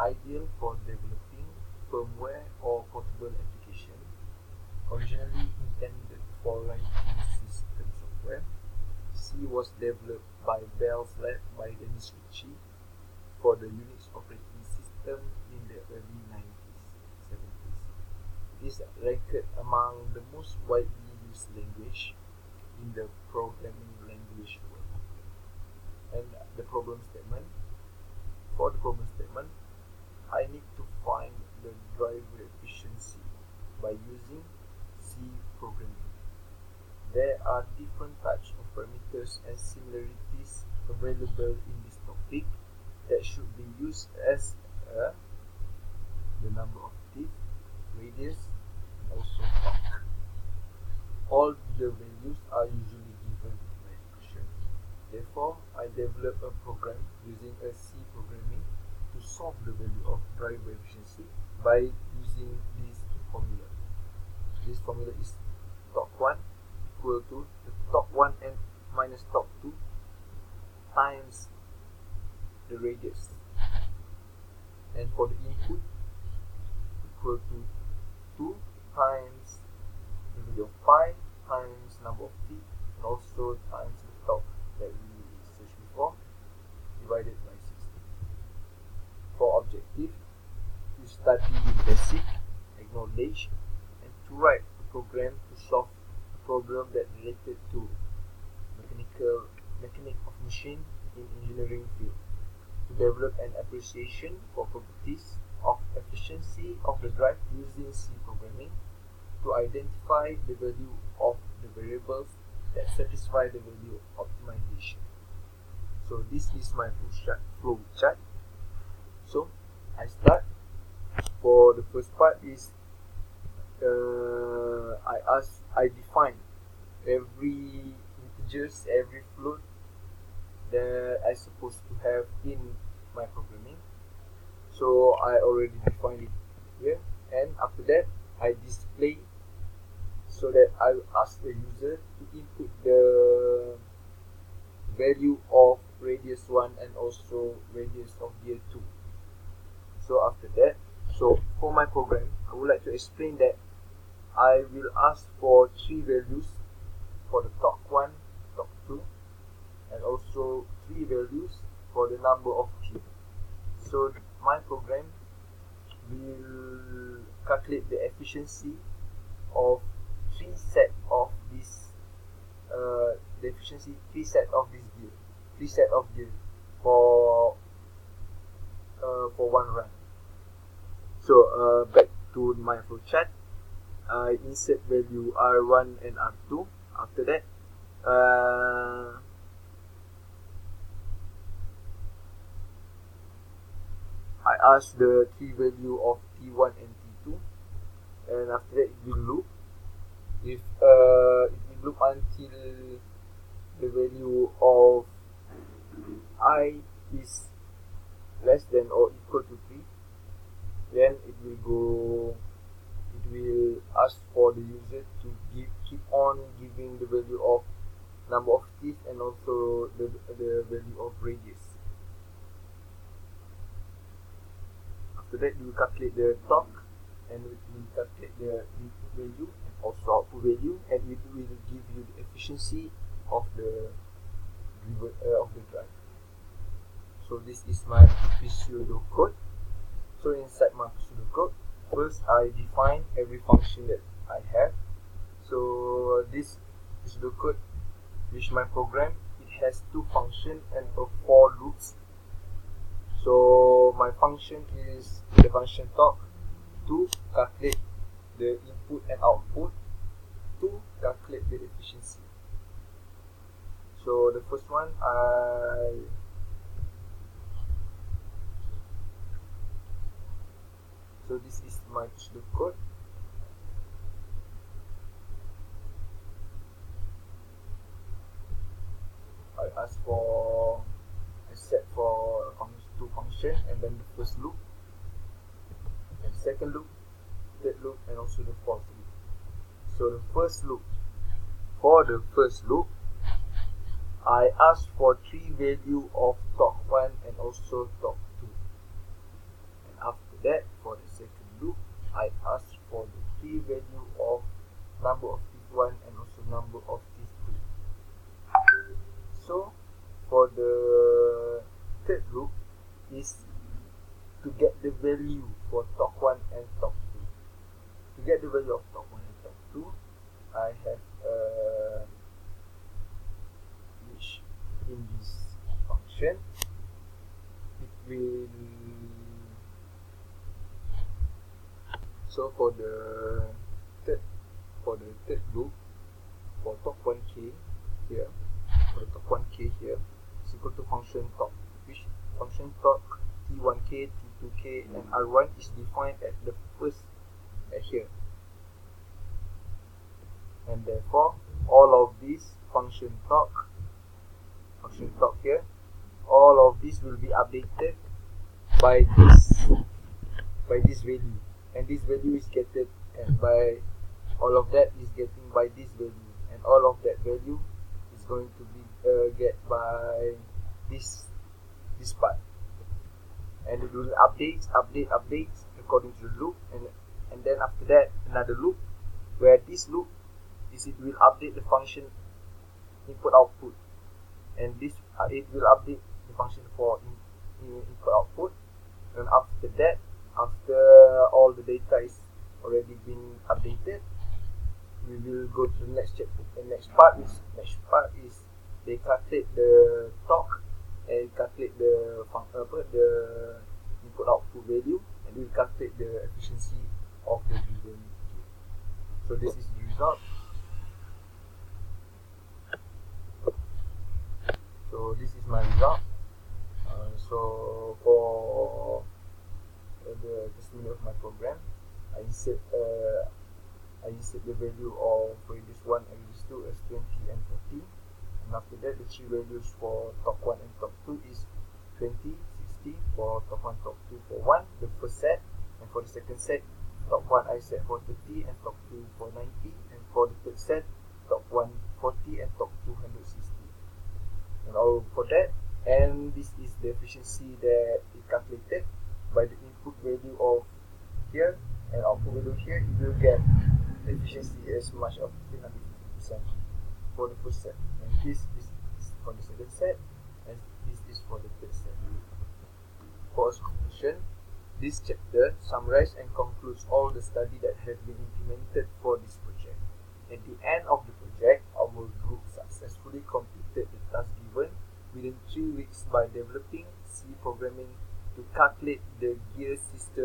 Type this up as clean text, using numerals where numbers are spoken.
ideal for developing firmware or portable application. Originally intended for writing system software, C was developed by Bell's Lab by Dennis Ritchie for the Unix operating system in the early 1970s. It is ranked among the most widely used language in the programming language world. And the problem statement. For the problem statement, I need to find the driver efficiency by using C programming. There are different types of parameters and similarities available in this topic that should be used as the number of teeth, radius, and also torque. All the values are usually given by equation. Therefore, I develop a program using a C programming to solve the value of driver efficiency by using this formula. This formula is torque 1 equal to the torque 1 and minus torque 2 times the radius, and for the input equal to 2 times the value of pi times number of teeth and also times the torque that we searched before divided by 60. For objective, to study the basic, acknowledge, and to write a program to solve a problem that related to mechanic of machine in engineering field, to develop an appreciation for properties of efficiency of the drive using C programming, to identify the value of the variables that satisfy the value optimization. So this is my flow chart. So I start. For the first part is I define every integers, every float that I supposed to have in my programming. So I already defined it here, and after that I display so that I will ask the user to input the value of radius 1 and also radius of gear 2. So after that, so for my program, I would like to explain that I will ask for 3 values for the torque 1, torque 2, and also 3 values for the number of teeth. So my program will calculate the efficiency of 3 set of this gear for one run. So back to my flowchart, I insert value R1 and R2. After that, I ask the 3 value of T1 and T2, and after that it will loop. If it will loop until the value of I is less than or equal to 3, then it will ask for the user to keep on giving the value of number of teeth and also the value of radius. After that, you will calculate the torque, and it will calculate the input value and also output value, and it will give you the efficiency of the drive. So this is my pseudocode. So inside my pseudocode, first I define every function that I have. So this pseudocode, which my program, it has 2 functions and 4 loops. So my function is the function torque to calculate the input and output to calculate the efficiency. So the first one, so this is my pseudocode. I set for 2 functions, and then the first loop, and second loop, third loop, and also the fourth loop. So the first loop, for the first loop, I ask for 3 value of torque 1 and also torque 2. And after that, for the second loop, I ask for the key value of number of teeth 1 and also number of teeth 2. So for the third loop is to get the value for top 1 and top 2. To get the value of top 1 and top 2, I have which in this function it will. So for the third loop, for top 1k here, for the top 1k here is equal to function top, which function top t1k, t2k, and r1 is defined at the first at here, and therefore all of these function top here, all of these will be updated by this value, and this value is getting and by all of that is getting by this value, and all of that value is going to be get by this part, and it will update according to the loop, and then after that another loop, where this loop is it will update the function input output, and this it will update the function for input output, and after that, after all the data is already been updated, we will go to the next chapter. The next part is they calculate the torque and calculate the input output value, and we will calculate the efficiency of the given gear. So this is the result. So this is my result. So for the testimony of my program, I insert the value of radius 1 and radius 2 as 20 and 40, and after that the three values for top 1 and top 2 is 20, 60 for top 1, top 2 for 1, the first set, and for the second set, top 1 I set for 30 and top 2 for 90, and for the third set, top 1 40 and top 2 160, and all for that. And this is the efficiency that is calculated by the input value of here and output value here. You will get the efficiency as much of 350% for the first set, and this is for the second set, and this is for the third set. For conclusion, this chapter summarizes and concludes all the study that have been implemented for this project. At the end of the project, our group successfully completed the task given within 3 weeks by developing C programming to calculate the gear system